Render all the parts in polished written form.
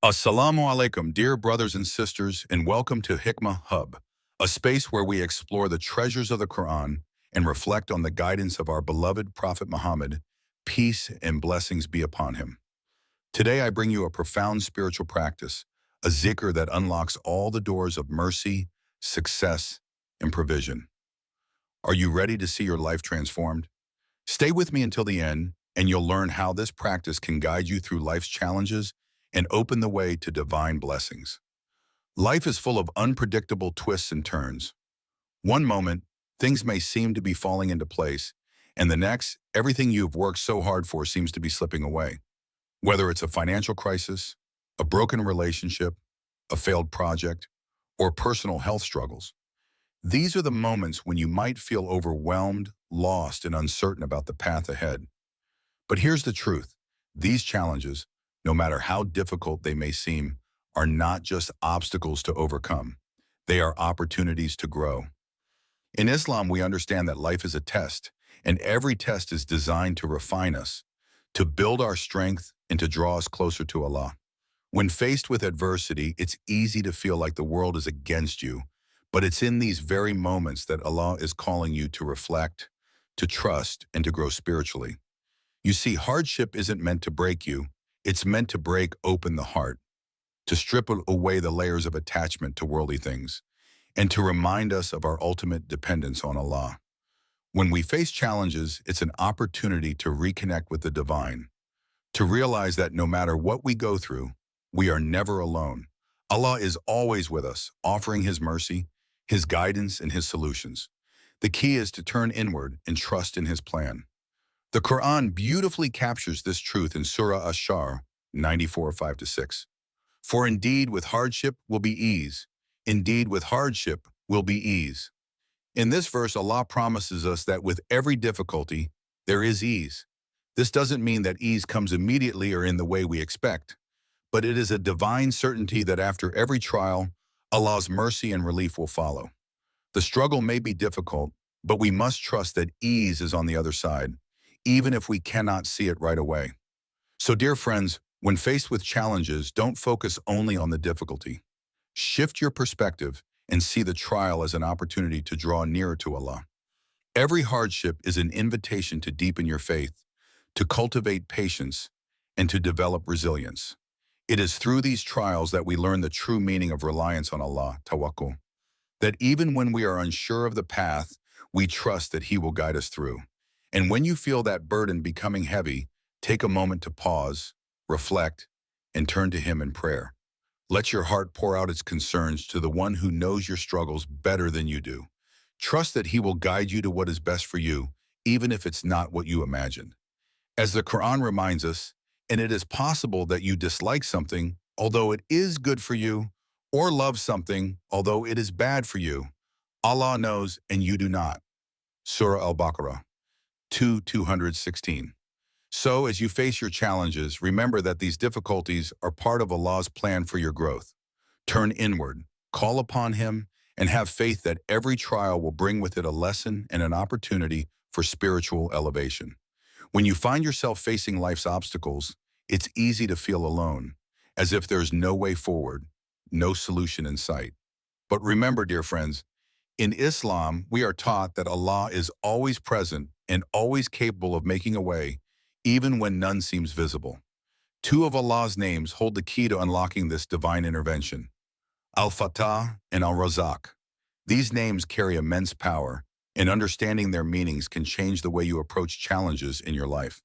Assalamu alaikum, dear brothers and sisters, and welcome to Hikmah Hub, a space where we explore the treasures of the Quran and reflect on the guidance of our beloved Prophet Muhammad, peace and blessings be upon him. Today I bring you a profound spiritual practice, a zikr that unlocks all the doors of mercy, success, and provision. Are you ready to see your life transformed? Stay with me until the end, and you'll learn how this practice can guide you through life's challenges and open the way to divine blessings. Life is full of unpredictable twists and turns. One moment, things may seem to be falling into place, and the next, everything you've worked so hard for seems to be slipping away. Whether it's a financial crisis, a broken relationship, a failed project, or personal health struggles, these are the moments when you might feel overwhelmed, lost, and uncertain about the path ahead. But here's the truth. These challenges, no matter how difficult they may seem, are not just obstacles to overcome. They are opportunities to grow. In Islam, we understand that life is a test, and every test is designed to refine us, to build our strength, and to draw us closer to Allah. When faced with adversity, it's easy to feel like the world is against you, but it's in these very moments that Allah is calling you to reflect, to trust, and to grow spiritually. You see, hardship isn't meant to break you. It's meant to break open the heart, to strip away the layers of attachment to worldly things, and to remind us of our ultimate dependence on Allah. When we face challenges, it's an opportunity to reconnect with the divine, to realize that no matter what we go through, we are never alone. Allah is always with us, offering His mercy, His guidance, and His solutions. The key is to turn inward and trust in His plan. The Quran beautifully captures this truth in Surah Ash-Shar 94, 5-6. For indeed with hardship will be ease. Indeed with hardship will be ease. In this verse, Allah promises us that with every difficulty, there is ease. This doesn't mean that ease comes immediately or in the way we expect, but it is a divine certainty that after every trial, Allah's mercy and relief will follow. The struggle may be difficult, but we must trust that ease is on the other side, even if we cannot see it right away. So, dear friends, when faced with challenges, don't focus only on the difficulty. Shift your perspective and see the trial as an opportunity to draw nearer to Allah. Every hardship is an invitation to deepen your faith, to cultivate patience, and to develop resilience. It is through these trials that we learn the true meaning of reliance on Allah, tawakkul. That even when we are unsure of the path, we trust that He will guide us through. And when you feel that burden becoming heavy, take a moment to pause, reflect, and turn to Him in prayer. Let your heart pour out its concerns to the one who knows your struggles better than you do. Trust that He will guide you to what is best for you, even if it's not what you imagined. As the Quran reminds us, and it is possible that you dislike something, although it is good for you, or love something, although it is bad for you. Allah knows and you do not. Surah Al-Baqarah 2:216. So, as you face your challenges, remember that these difficulties are part of Allah's plan for your growth. Turn inward, call upon Him, and have faith that every trial will bring with it a lesson and an opportunity for spiritual elevation. When you find yourself facing life's obstacles, it's easy to feel alone, as if there's no way forward, no solution in sight. But remember, dear friends, in Islam, we are taught that Allah is always present and always capable of making a way, even when none seems visible. Two of Allah's names hold the key to unlocking this divine intervention: Al-Fatah and Al-Razaq. These names carry immense power, and understanding their meanings can change the way you approach challenges in your life.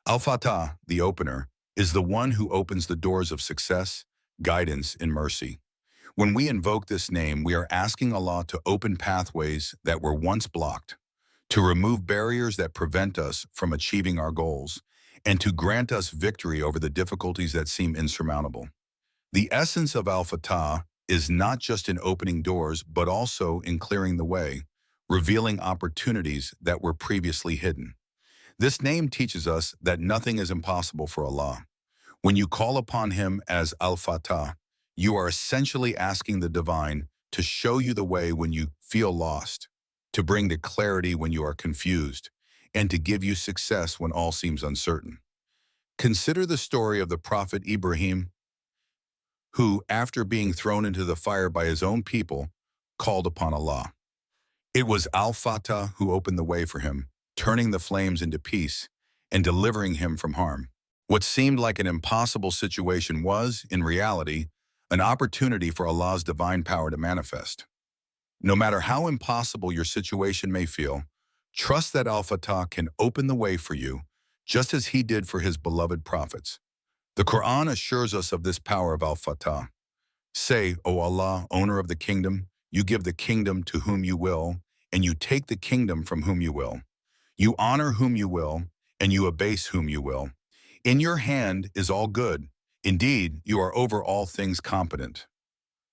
Al-Fatah, the opener, is the one who opens the doors of success, guidance, and mercy. When we invoke this name, we are asking Allah to open pathways that were once blocked, to remove barriers that prevent us from achieving our goals, and to grant us victory over the difficulties that seem insurmountable. The essence of Al-Fatah is not just in opening doors, but also in clearing the way, revealing opportunities that were previously hidden. This name teaches us that nothing is impossible for Allah. When you call upon Him as Al-Fatah, you are essentially asking the divine to show you the way when you feel lost, to bring the clarity when you are confused, and to give you success when all seems uncertain. Consider the story of the Prophet Ibrahim. who, after being thrown into the fire by his own people, called upon Allah. It was Al-Fatah who opened the way for him, turning the flames into peace and delivering him from harm. What seemed like an impossible situation was, in reality, an opportunity for Allah's divine power to manifest. No matter how impossible your situation may feel, trust that Al-Fatah can open the way for you, just as he did for his beloved prophets. The Quran assures us of this power of Al-Fatah. Say, O Allah, owner of the kingdom, you give the kingdom to whom you will, and you take the kingdom from whom you will. You honor whom you will, and you abase whom you will. In your hand is all good. Indeed, you are over all things competent.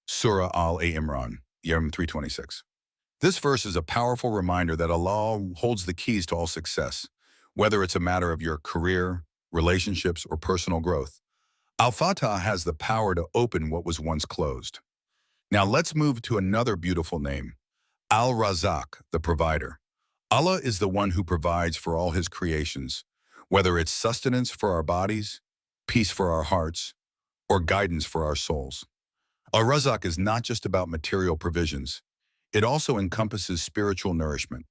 Surah Al-Imran, Yom 326. This verse is a powerful reminder that Allah holds the keys to all success, whether it's a matter of your career, relationships, or personal growth. Al-Fatah has the power to open what was once closed. Now let's move to another beautiful name, Al-Razak, the provider. Allah is the one who provides for all his creations, whether it's sustenance for our bodies, peace for our hearts, or guidance for our souls. Al-Razak is not just about material provisions. It also encompasses spiritual nourishment.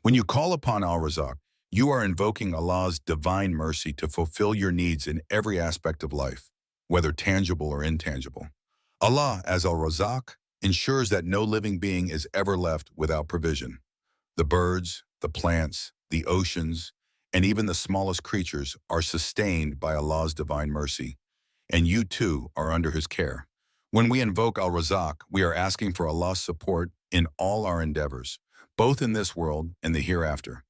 When you call upon Al-Razak, you are invoking Allah's divine mercy to fulfill your needs in every aspect of life, whether tangible or intangible. Allah, as Al-Razak, ensures that no living being is ever left without provision. The birds, the plants, the oceans, and even the smallest creatures are sustained by Allah's divine mercy, and you too are under his care. When we invoke Al-Razak, we are asking for Allah's support in all our endeavors, both in this world and the hereafter.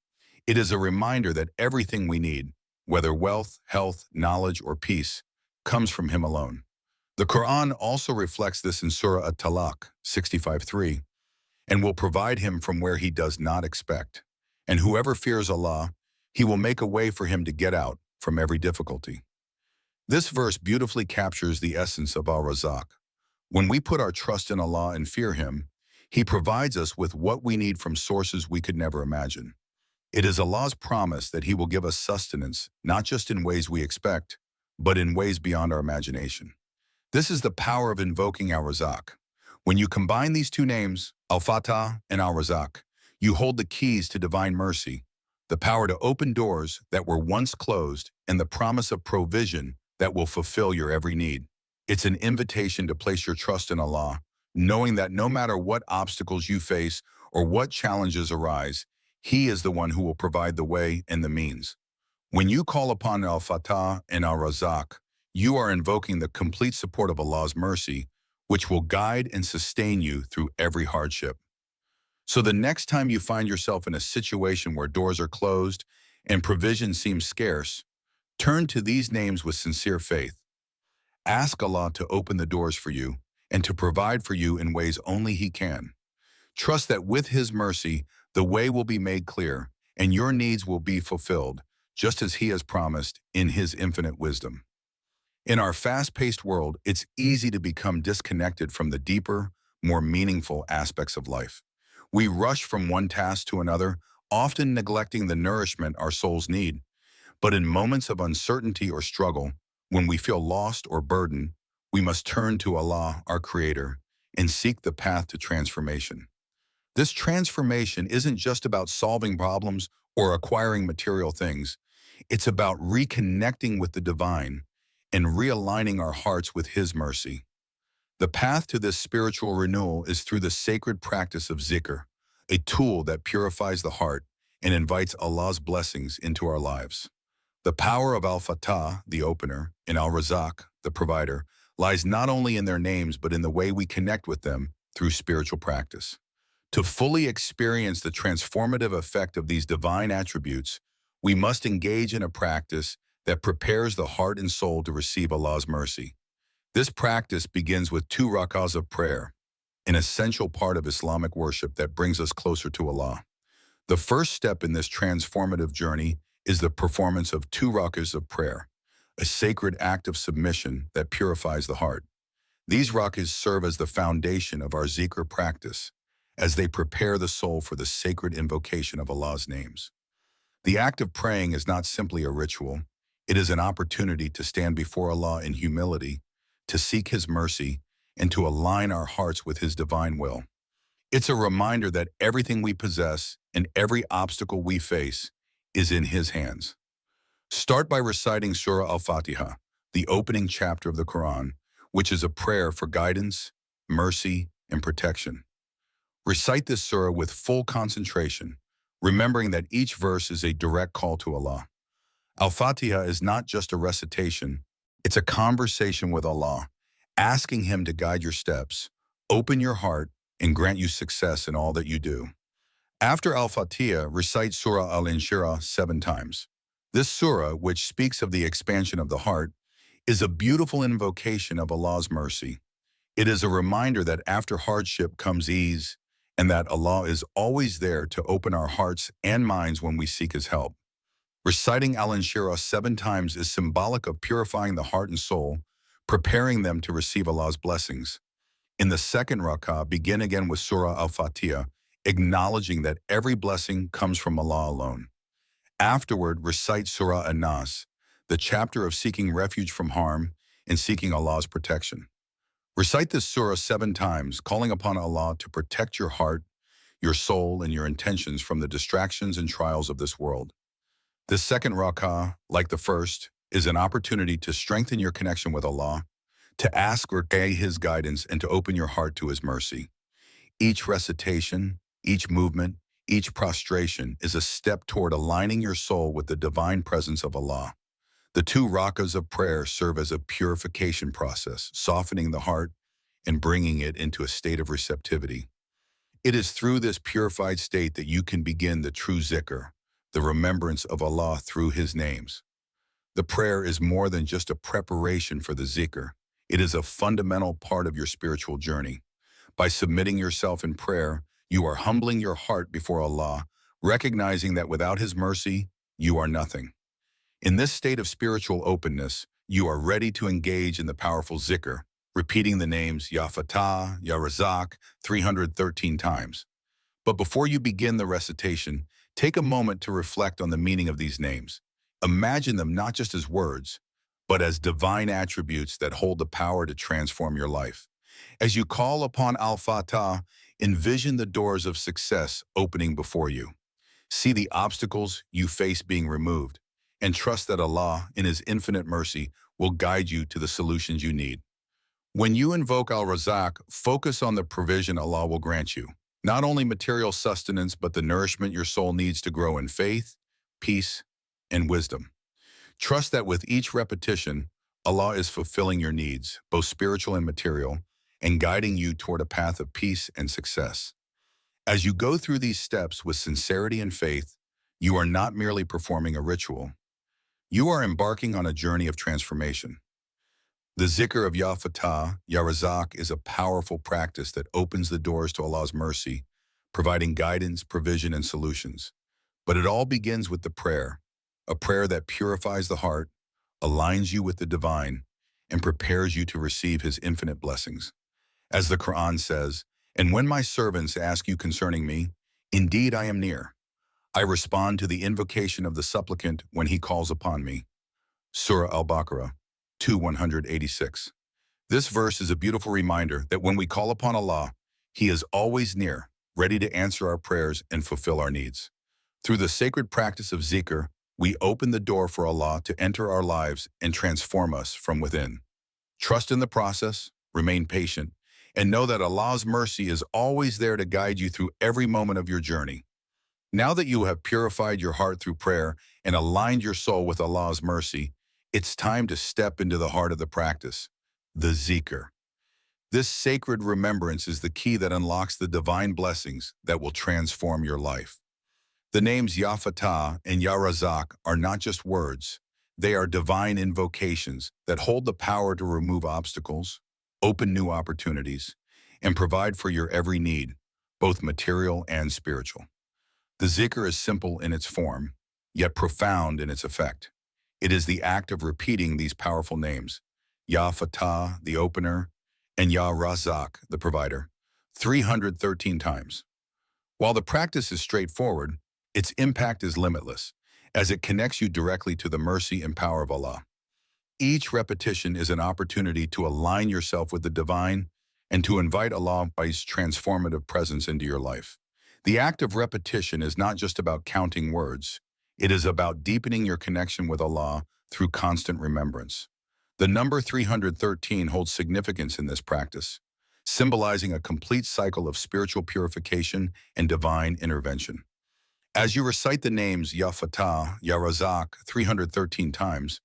It is a reminder that everything we need, whether wealth, health, knowledge, or peace, comes from him alone. The Quran also reflects this in Surah At-Talaq 65:3, and will provide him from where he does not expect. And whoever fears Allah, he will make a way for him to get out from every difficulty. This verse beautifully captures the essence of Al-Razak. When we put our trust in Allah and fear him, he provides us with what we need from sources we could never imagine. It is Allah's promise that he will give us sustenance, not just in ways we expect, but in ways beyond our imagination. This is the power of invoking Al-Razak. When you combine these two names, Al-Fatah and Al-Razak, you hold the keys to divine mercy, the power to open doors that were once closed, and the promise of provision that will fulfill your every need. It's an invitation to place your trust in Allah, knowing that no matter what obstacles you face or what challenges arise, he is the one who will provide the way and the means. When you call upon Al-Fatah and Al-Razak, you are invoking the complete support of Allah's mercy, which will guide and sustain you through every hardship. So the next time you find yourself in a situation where doors are closed and provision seems scarce, turn to these names with sincere faith. Ask Allah to open the doors for you and to provide for you in ways only he can. Trust that with his mercy, the way will be made clear and your needs will be fulfilled, just as he has promised in his infinite wisdom. In our fast-paced world, it's easy to become disconnected from the deeper, more meaningful aspects of life. We rush from one task to another, often neglecting the nourishment our souls need. But in moments of uncertainty or struggle, when we feel lost or burdened, we must turn to Allah, our Creator, and seek the path to transformation. This transformation isn't just about solving problems or acquiring material things. It's about reconnecting with the divine and realigning our hearts with his mercy. The path to this spiritual renewal is through the sacred practice of zikr, a tool that purifies the heart and invites Allah's blessings into our lives. The power of Al-Fatah, the opener, and Al-Razak, the provider, lies not only in their names but in the way we connect with them through spiritual practice. To fully experience the transformative effect of these divine attributes, we must engage in a practice that prepares the heart and soul to receive Allah's mercy. This practice begins with 2 rak'ahs of prayer, an essential part of Islamic worship that brings us closer to Allah. The first step in this transformative journey is the performance of 2 rak'ahs of prayer, a sacred act of submission that purifies the heart. These rak'ahs serve as the foundation of our zikr practice, as they prepare the soul for the sacred invocation of Allah's names. The act of praying is not simply a ritual. It is an opportunity to stand before Allah in humility, to seek His mercy, and to align our hearts with His divine will. It's a reminder that everything we possess and every obstacle we face is in His hands. Start by reciting Surah Al-Fatiha, the opening chapter of the Quran, which is a prayer for guidance, mercy, and protection. Recite this surah with full concentration, remembering that each verse is a direct call to Allah. Al-Fatiha is not just a recitation, it's a conversation with Allah, asking Him to guide your steps, open your heart, and grant you success in all that you do. After Al-Fatiha, recite Surah Al-Insha'Allah 7 times. This surah, which speaks of the expansion of the heart, is a beautiful invocation of Allah's mercy. It is a reminder that after hardship comes ease, and that Allah is always there to open our hearts and minds when we seek His help. Reciting Al-Insha'Allah 7 times is symbolic of purifying the heart and soul, preparing them to receive Allah's blessings. In the second rak'ah, begin again with Surah Al-Fatiha, acknowledging that every blessing comes from Allah alone. Afterward, recite Surah An-Nas, the chapter of seeking refuge from harm and seeking Allah's protection. Recite this surah 7 times, calling upon Allah to protect your heart, your soul, and your intentions from the distractions and trials of this world. This second rak'ah, like the first, is an opportunity to strengthen your connection with Allah, to ask for His guidance, and to open your heart to His mercy. Each recitation, each movement, each prostration is a step toward aligning your soul with the divine presence of Allah. The 2 rak'ahs of prayer serve as a purification process, softening the heart and bringing it into a state of receptivity. It is through this purified state that you can begin the true zikr, the remembrance of Allah through His names. The prayer is more than just a preparation for the zikr. It is a fundamental part of your spiritual journey. By submitting yourself in prayer, you are humbling your heart before Allah, recognizing that without His mercy, you are nothing. In this state of spiritual openness, you are ready to engage in the powerful zikr, repeating the names Ya Fatah, Ya Razak 313 times. But before you begin the recitation, take a moment to reflect on the meaning of these names. Imagine them not just as words, but as divine attributes that hold the power to transform your life. As you call upon Al-Fatah, envision the doors of success opening before you. See the obstacles you face being removed, and trust that Allah, in His infinite mercy, will guide you to the solutions you need. When you invoke Al-Razak, focus on the provision Allah will grant you. Not only material sustenance, but the nourishment your soul needs to grow in faith, peace, and wisdom. Trust that with each repetition, Allah is fulfilling your needs, both spiritual and material, and guiding you toward a path of peace and success. As you go through these steps with sincerity and faith, you are not merely performing a ritual. You are embarking on a journey of transformation. The zikr of Ya Fatah, Ya Razak is a powerful practice that opens the doors to Allah's mercy, providing guidance, provision, and solutions. But it all begins with the prayer, a prayer that purifies the heart, aligns you with the divine, and prepares you to receive His infinite blessings. As the Quran says, "And when my servants ask you concerning me, indeed I am near. I respond to the invocation of the supplicant when he calls upon me." Surah Al-Baqarah 2:186. This verse is a beautiful reminder that when we call upon Allah, He is always near, ready to answer our prayers and fulfill our needs. Through the sacred practice of zikr, we open the door for Allah to enter our lives and transform us from within. Trust in the process, remain patient, and know that Allah's mercy is always there to guide you through every moment of your journey. Now that you have purified your heart through prayer and aligned your soul with Allah's mercy, it's time to step into the heart of the practice, the zikr. This sacred remembrance is the key that unlocks the divine blessings that will transform your life. The names Ya Fatah and Ya Razak are not just words. They are divine invocations that hold the power to remove obstacles, open new opportunities, and provide for your every need, both material and spiritual. The zikr is simple in its form, yet profound in its effect. It is the act of repeating these powerful names, Ya Fatah, the opener, and Ya Razak, the provider, 313 times. While the practice is straightforward, its impact is limitless, as it connects you directly to the mercy and power of Allah. Each repetition is an opportunity to align yourself with the divine and to invite Allah's transformative presence into your life. The act of repetition is not just about counting words. It is about deepening your connection with Allah through constant remembrance. The number 313 holds significance in this practice, symbolizing a complete cycle of spiritual purification and divine intervention. As you recite the names Ya Fatah, Ya Razak 313 times,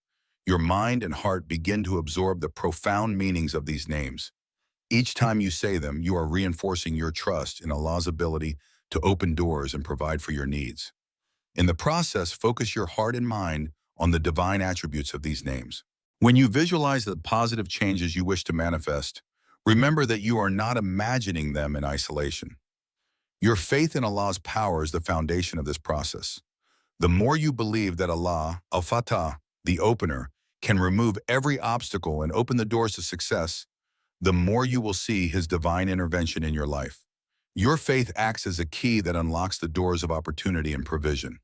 your mind and heart begin to absorb the profound meanings of these names. Each time you say them, you are reinforcing your trust in Allah's ability to open doors and provide for your needs. In the process, focus your heart and mind on the divine attributes of these names. When you visualize the positive changes you wish to manifest, remember that you are not imagining them in isolation. Your faith in Allah's power is the foundation of this process. The more you believe that Allah, Al-Fatah, the opener, can remove every obstacle and open the doors to success, the more you will see His divine intervention in your life. Your faith acts as a key that unlocks the doors of opportunity and provision.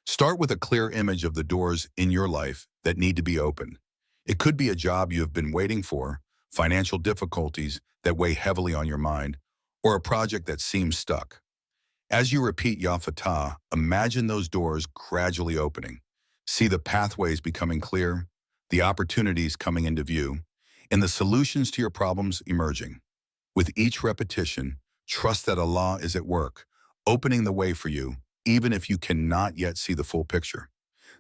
Start with a clear image of the doors in your life that need to be opened. It could be a job you have been waiting for, financial difficulties that weigh heavily on your mind, or a project that seems stuck. As you repeat Ya Fatah, imagine those doors gradually opening. See the pathways becoming clear, the opportunities coming into view, and the solutions to your problems emerging. With each repetition, trust that Allah is at work, opening the way for you, even if you cannot yet see the full picture.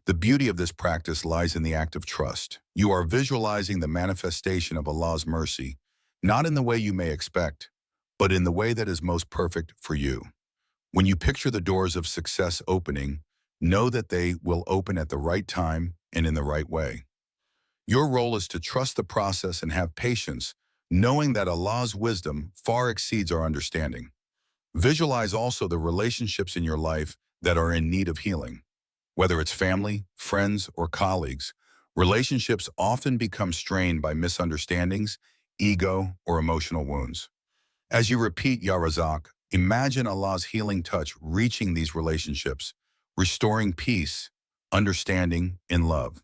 The beauty of this practice lies in the act of trust. You are visualizing the manifestation of Allah's mercy, not in the way you may expect, but in the way that is most perfect for you. When you picture the doors of success opening, know that they will open at the right time and in the right way. Your role is to trust the process and have patience, knowing that Allah's wisdom far exceeds our understanding. Visualize also the relationships in your life that are in need of healing. Whether it's family, friends, or colleagues, relationships often become strained by misunderstandings, ego, or emotional wounds. As you repeat Ya Razak, imagine Allah's healing touch reaching these relationships, restoring peace, understanding, and love.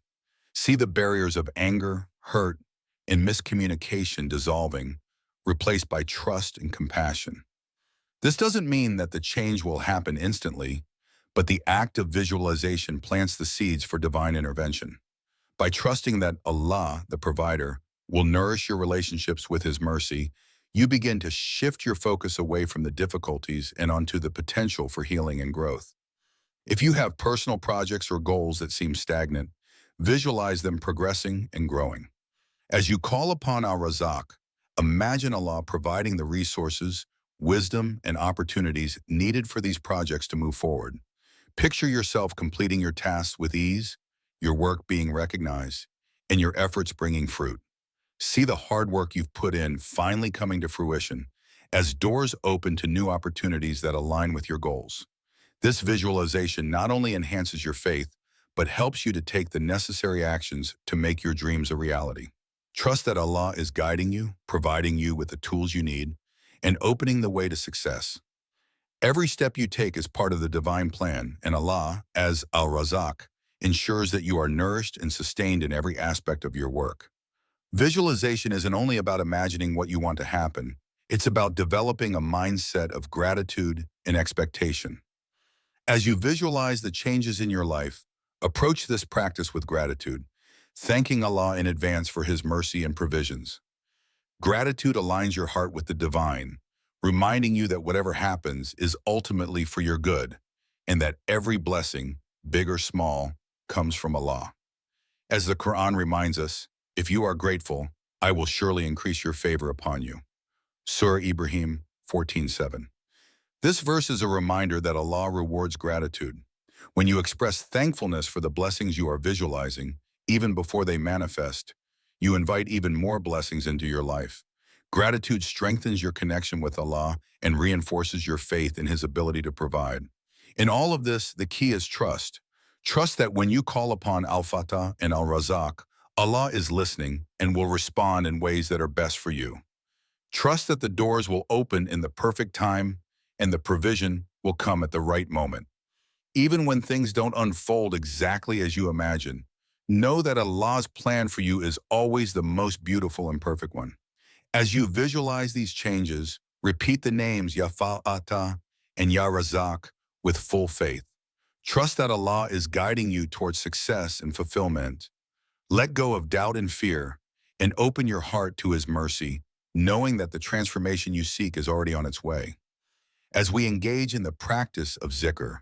See the barriers of anger, hurt, and miscommunication dissolving, replaced by trust and compassion. This doesn't mean that the change will happen instantly, but the act of visualization plants the seeds for divine intervention. By trusting that Allah, the provider, will nourish your relationships with His mercy, you begin to shift your focus away from the difficulties and onto the potential for healing and growth. If you have personal projects or goals that seem stagnant, visualize them progressing and growing. As you call upon Al-Razak, imagine Allah providing the resources, wisdom, and opportunities needed for these projects to move forward. Picture yourself completing your tasks with ease, your work being recognized, and your efforts bringing fruit. See the hard work you've put in finally coming to fruition as doors open to new opportunities that align with your goals. This visualization not only enhances your faith, but helps you to take the necessary actions to make your dreams a reality. Trust that Allah is guiding you, providing you with the tools you need, and opening the way to success. Every step you take is part of the divine plan, and Allah, as Al-Razak, ensures that you are nourished and sustained in every aspect of your work. Visualization isn't only about imagining what you want to happen, it's about developing a mindset of gratitude and expectation. As you visualize the changes in your life, approach this practice with gratitude, thanking Allah in advance for His mercy and provisions. Gratitude aligns your heart with the divine, reminding you that whatever happens is ultimately for your good, and that every blessing, big or small, comes from Allah. As the Quran reminds us, if you are grateful, I will surely increase your favor upon you. Surah Ibrahim 14:7. This verse is a reminder that Allah rewards gratitude. When you express thankfulness for the blessings you are visualizing, even before they manifest, you invite even more blessings into your life. Gratitude strengthens your connection with Allah and reinforces your faith in His ability to provide. In all of this, the key is trust. Trust that when you call upon Al-Fatah and Al-Razak, Allah is listening and will respond in ways that are best for you. Trust that the doors will open in the perfect time and the provision will come at the right moment. Even when things don't unfold exactly as you imagine, Know that Allah's plan for you is always the most beautiful and perfect one. As you visualize these changes, repeat the names Ya Fa'ata and Ya Razak with full faith. Trust that Allah is guiding you towards success and fulfillment. Let go of doubt and fear and open your heart to His mercy, knowing that the transformation you seek is already on its way. As we engage in the practice of zikr,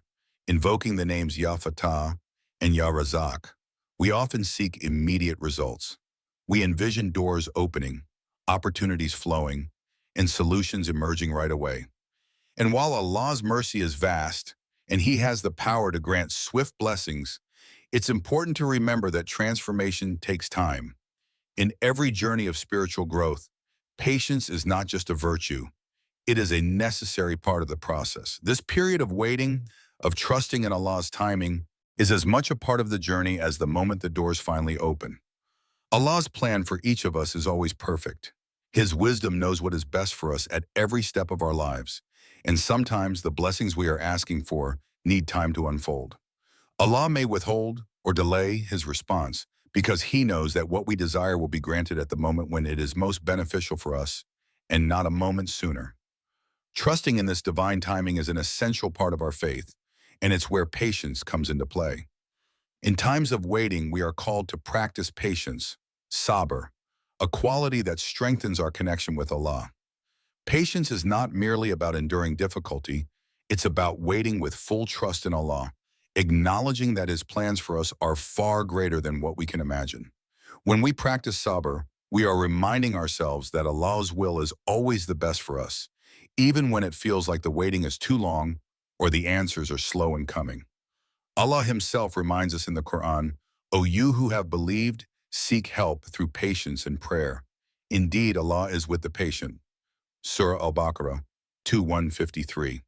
invoking the names Ya Fatah and Ya Razak, we often seek immediate results. We envision doors opening, opportunities flowing, and solutions emerging right away. And while Allah's mercy is vast, and He has the power to grant swift blessings, it's important to remember that transformation takes time. In every journey of spiritual growth, patience is not just a virtue, it is a necessary part of the process. This period of waiting, of trusting in Allah's timing, is as much a part of the journey as the moment the doors finally open. Allah's plan for each of us is always perfect. His wisdom knows what is best for us at every step of our lives, and sometimes the blessings we are asking for need time to unfold. Allah may withhold or delay His response because He knows that what we desire will be granted at the moment when it is most beneficial for us, and not a moment sooner. Trusting in this divine timing is an essential part of our faith, and it's where patience comes into play. In times of waiting, we are called to practice patience, sabr, a quality that strengthens our connection with Allah. Patience is not merely about enduring difficulty, it's about waiting with full trust in Allah, acknowledging that His plans for us are far greater than what we can imagine. When we practice sabr, we are reminding ourselves that Allah's will is always the best for us, even when it feels like the waiting is too long or the answers are slow in coming. Allah Himself reminds us in the Quran, "O you who have believed, seek help through patience and prayer. Indeed, Allah is with the patient." Surah Al-Baqarah 2:153.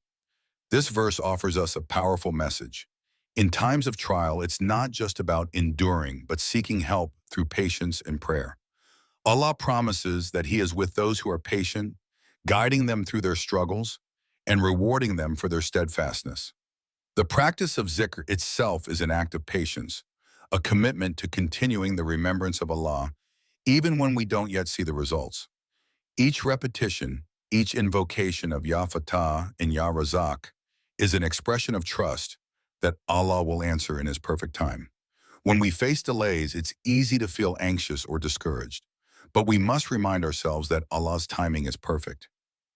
This verse offers us a powerful message. In times of trial, it's not just about enduring, but seeking help through patience and prayer. Allah promises that He is with those who are patient, guiding them through their struggles, and rewarding them for their steadfastness. The practice of zikr itself is an act of patience, a commitment to continuing the remembrance of Allah, even when we don't yet see the results. Each repetition, each invocation of Ya Fatah and Ya Razak is an expression of trust that Allah will answer in His perfect time. When we face delays, it's easy to feel anxious or discouraged, but we must remind ourselves that Allah's timing is perfect.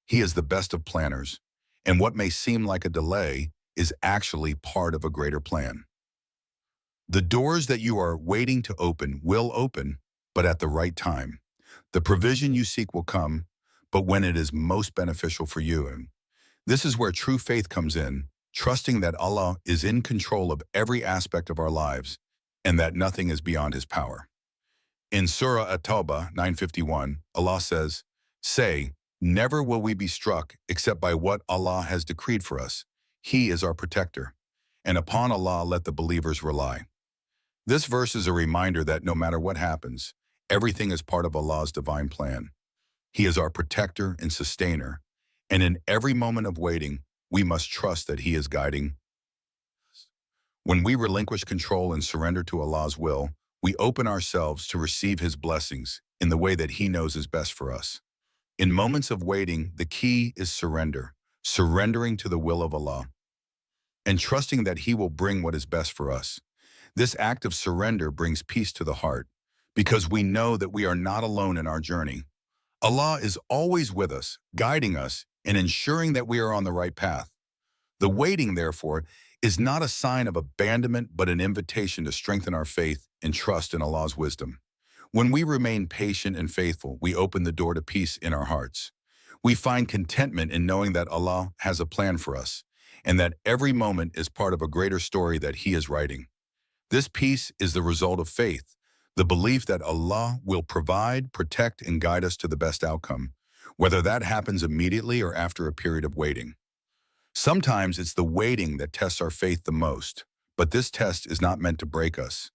He is the best of planners, and what may seem like a delay is actually part of a greater plan. The doors that you are waiting to open will open, but at the right time. The provision you seek will come, but when it is most beneficial for you. And this is where true faith comes in, trusting that Allah is in control of every aspect of our lives and that nothing is beyond His power. In Surah At-Tawbah 9:51, Allah says, "Say, never will we be struck except by what Allah has decreed for us. He is our protector, and upon Allah let the believers rely." This verse is a reminder that no matter what happens, everything is part of Allah's divine plan. He is our protector and sustainer, and in every moment of waiting, we must trust that He is guiding us. When we relinquish control and surrender to Allah's will, we open ourselves to receive His blessings in the way that He knows is best for us. In moments of waiting, the key is surrender, surrendering to the will of Allah, and trusting that He will bring what is best for us. This act of surrender brings peace to the heart, because we know that we are not alone in our journey. Allah is always with us, guiding us, and ensuring that we are on the right path. The waiting, therefore, is not a sign of abandonment, but an invitation to strengthen our faith and trust in Allah's wisdom. When we remain patient and faithful, we open the door to peace in our hearts. We find contentment in knowing that Allah has a plan for us, and that every moment is part of a greater story that He is writing. This peace is the result of faith, the belief that Allah will provide, protect, and guide us to the best outcome, whether that happens immediately or after a period of waiting. Sometimes it's the waiting that tests our faith the most, but this test is not meant to break us.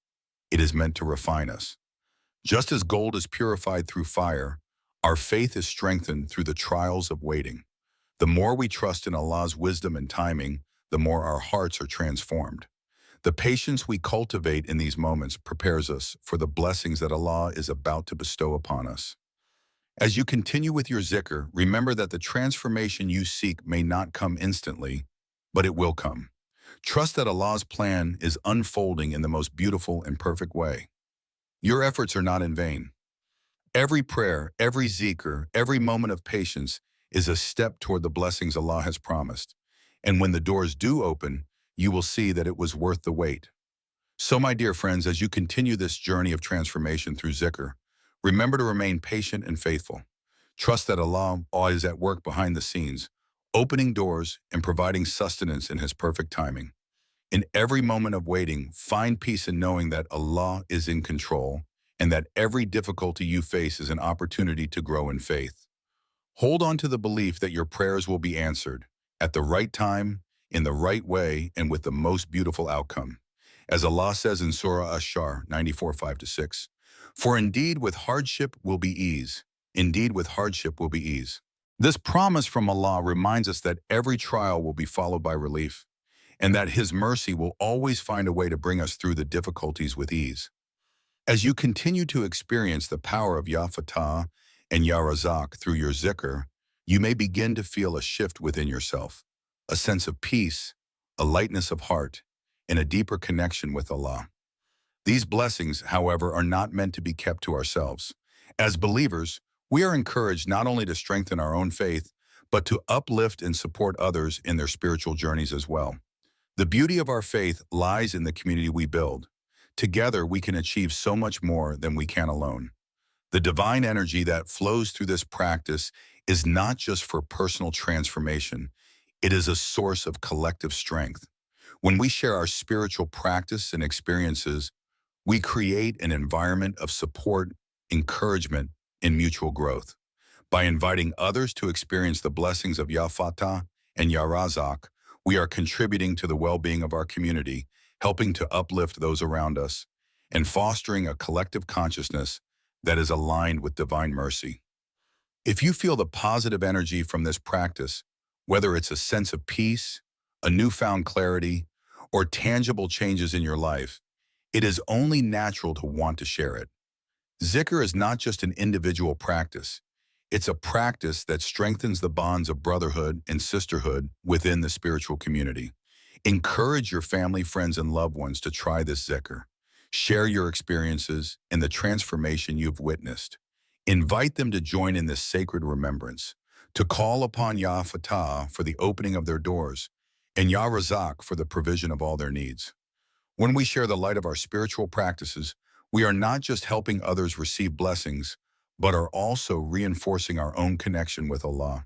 It is meant to refine us. Just as gold is purified through fire, our faith is strengthened through the trials of waiting. The more we trust in Allah's wisdom and timing, the more our hearts are transformed. The patience we cultivate in these moments prepares us for the blessings that Allah is about to bestow upon us. As you continue with your zikr, remember that the transformation you seek may not come instantly, but it will come. Trust that Allah's plan is unfolding in the most beautiful and perfect way. Your efforts are not in vain. Every prayer, every zikr, every moment of patience is a step toward the blessings Allah has promised. And when the doors do open, you will see that it was worth the wait. So, my dear friends, as you continue this journey of transformation through zikr, remember to remain patient and faithful. Trust that Allah is at work behind the scenes, opening doors and providing sustenance in His perfect timing. In every moment of waiting, find peace in knowing that Allah is in control and that every difficulty you face is an opportunity to grow in faith. Hold on to the belief that your prayers will be answered at the right time, in the right way, and with the most beautiful outcome. As Allah says in Surah Ash-Shar 94:5-6, "For indeed with hardship will be ease. Indeed with hardship will be ease." This promise from Allah reminds us that every trial will be followed by relief, and that His mercy will always find a way to bring us through the difficulties with ease. As you continue to experience the power of Ya Fatah and Ya Razak through your zikr, you may begin to feel a shift within yourself, a sense of peace, a lightness of heart, and a deeper connection with Allah. These blessings, however, are not meant to be kept to ourselves. As believers, we are encouraged not only to strengthen our own faith, but to uplift and support others in their spiritual journeys as well. The beauty of our faith lies in the community we build. Together, we can achieve so much more than we can alone. The divine energy that flows through this practice is not just for personal transformation, it is a source of collective strength. When we share our spiritual practice and experiences, we create an environment of support, encouragement, and mutual growth. By inviting others to experience the blessings of Ya Fatah and Ya Razak, we are contributing to the well-being of our community, helping to uplift those around us, and fostering a collective consciousness that is aligned with divine mercy. If you feel the positive energy from this practice, whether it's a sense of peace, a newfound clarity, or tangible changes in your life, it is only natural to want to share it. Zikr is not just an individual practice. It's a practice that strengthens the bonds of brotherhood and sisterhood within the spiritual community. Encourage your family, friends, and loved ones to try this zikr. Share your experiences and the transformation you've witnessed. Invite them to join in this sacred remembrance, to call upon Ya Fatah for the opening of their doors, and Ya Razak for the provision of all their needs. When we share the light of our spiritual practices, we are not just helping others receive blessings, but are also reinforcing our own connection with Allah.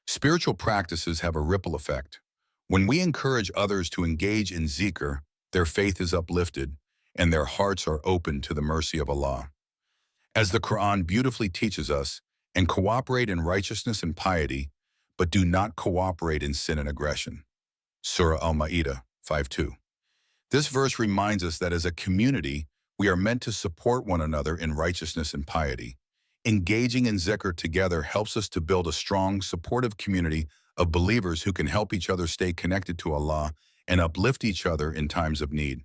Spiritual practices have a ripple effect. When we encourage others to engage in zikr, their faith is uplifted, and their hearts are open to the mercy of Allah. As the Quran beautifully teaches us, and cooperate in righteousness and piety, but do not cooperate in sin and aggression. Surah Al-Ma'idah 5:2. This verse reminds us that as a community, we are meant to support one another in righteousness and piety. Engaging in zikr together helps us to build a strong, supportive community of believers who can help each other stay connected to Allah and uplift each other in times of need.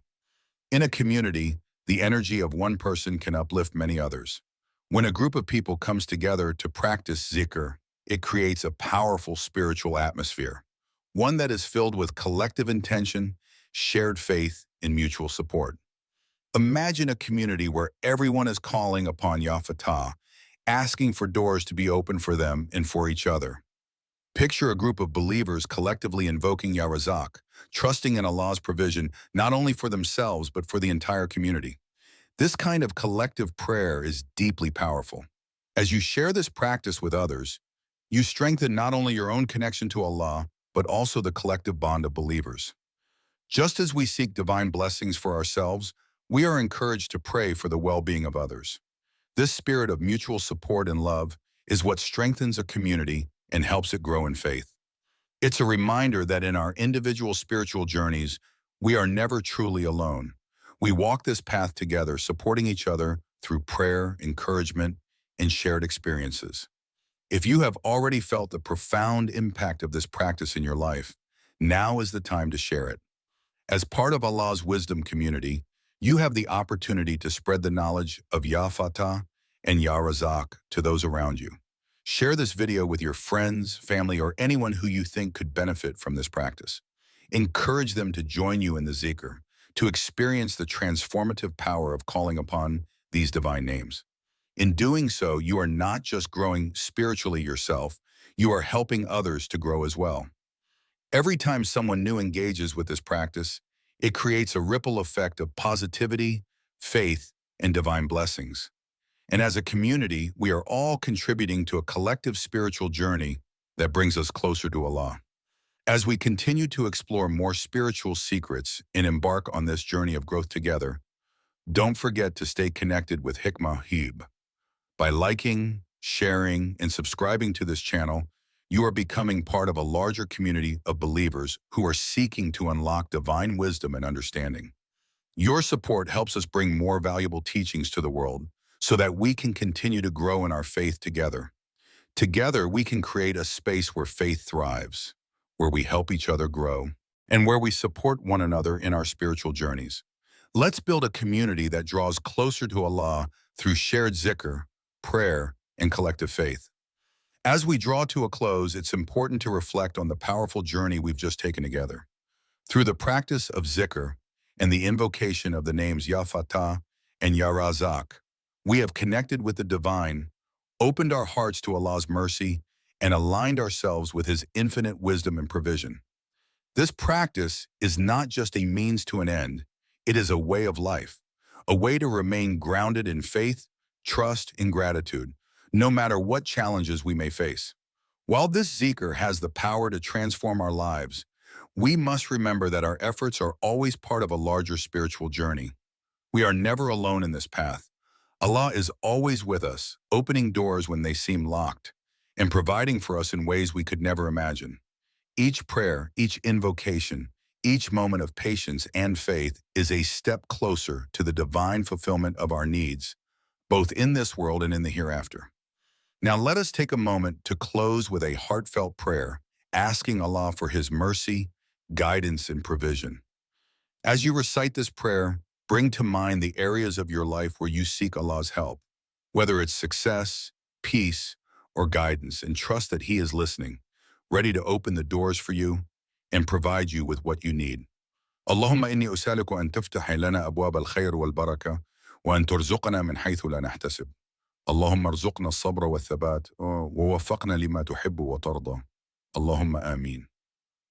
In a community, the energy of one person can uplift many others. When a group of people comes together to practice zikr, it creates a powerful spiritual atmosphere, one that is filled with collective intention, shared faith, and mutual support. Imagine a community where everyone is calling upon Ya Fatah, asking for doors to be open for them and for each other. Picture a group of believers collectively invoking Ya Razak, trusting in Allah's provision not only for themselves but for the entire community. This kind of collective prayer is deeply powerful. As you share this practice with others, you strengthen not only your own connection to Allah, but also the collective bond of believers. Just as we seek divine blessings for ourselves, we are encouraged to pray for the well-being of others. This spirit of mutual support and love is what strengthens a community and helps it grow in faith. It's a reminder that in our individual spiritual journeys, we are never truly alone. We walk this path together, supporting each other through prayer, encouragement, and shared experiences. If you have already felt the profound impact of this practice in your life, now is the time to share it. As part of Allah's wisdom community, you have the opportunity to spread the knowledge of Ya Fatah and Ya Razak to those around you. Share this video with your friends, family, or anyone who you think could benefit from this practice. Encourage them to join you in the zikr, to experience the transformative power of calling upon these divine names. In doing so, you are not just growing spiritually yourself, you are helping others to grow as well. Every time someone new engages with this practice, it creates a ripple effect of positivity, faith, and divine blessings. And as a community, we are all contributing to a collective spiritual journey that brings us closer to Allah. As we continue to explore more spiritual secrets and embark on this journey of growth together, don't forget to stay connected with Hikmah Hub. By liking, sharing, and subscribing to this channel, you are becoming part of a larger community of believers who are seeking to unlock divine wisdom and understanding. Your support helps us bring more valuable teachings to the world so that we can continue to grow in our faith together. Together, we can create a space where faith thrives, where we help each other grow, and where we support one another in our spiritual journeys. Let's build a community that draws closer to Allah through shared zikr, prayer, and collective faith. As we draw to a close, it's important to reflect on the powerful journey we've just taken together. Through the practice of zikr and the invocation of the names Ya Fatah and Ya Razak, we have connected with the divine, opened our hearts to Allah's mercy, and aligned ourselves with His infinite wisdom and provision. This practice is not just a means to an end, it is a way of life, a way to remain grounded in faith, trust, and gratitude, no matter what challenges we may face. While this zikr has the power to transform our lives, we must remember that our efforts are always part of a larger spiritual journey. We are never alone in this path. Allah is always with us, opening doors when they seem locked, and providing for us in ways we could never imagine. Each prayer, each invocation, each moment of patience and faith is a step closer to the divine fulfillment of our needs, both in this world and in the hereafter. Now let us take a moment to close with a heartfelt prayer, asking Allah for His mercy, guidance, and provision. As you recite this prayer, bring to mind the areas of your life where you seek Allah's help, whether it's success, peace, or guidance, and trust that He is listening, ready to open the doors for you and provide you with what you need. اللهم إني أسألك أن تفتح لنا أبواب الخير والبركة وأن ترزقنا من حيث لا نحتسب. اللهم ارزقنا الصبر والثبات ووفقنا لما تحب وترضى. اللهم آمين.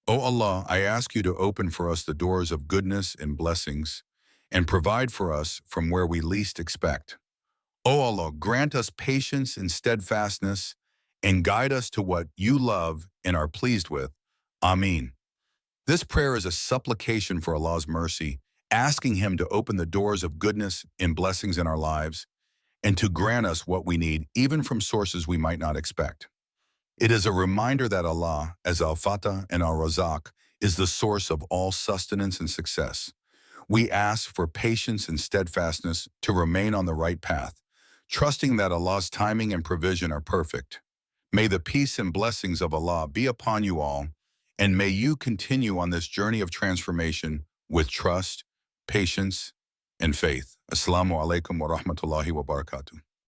O Allah, I ask you to open for us the doors of goodness and blessings and provide for us from where we least expect. O Allah, grant us patience and steadfastness and guide us to what you love and are pleased with. Ameen. This prayer is a supplication for Allah's mercy, asking Him to open the doors of goodness and blessings in our lives and to grant us what we need, even from sources we might not expect. It is a reminder that Allah, as Al-Fatah and Al-Razak, is the source of all sustenance and success. We ask for patience and steadfastness to remain on the right path, trusting that Allah's timing and provision are perfect. May the peace and blessings of Allah be upon you all, and may you continue on this journey of transformation with trust, patience, and faith. Assalamu alaikum wa rahmatullahi wa barakatuh.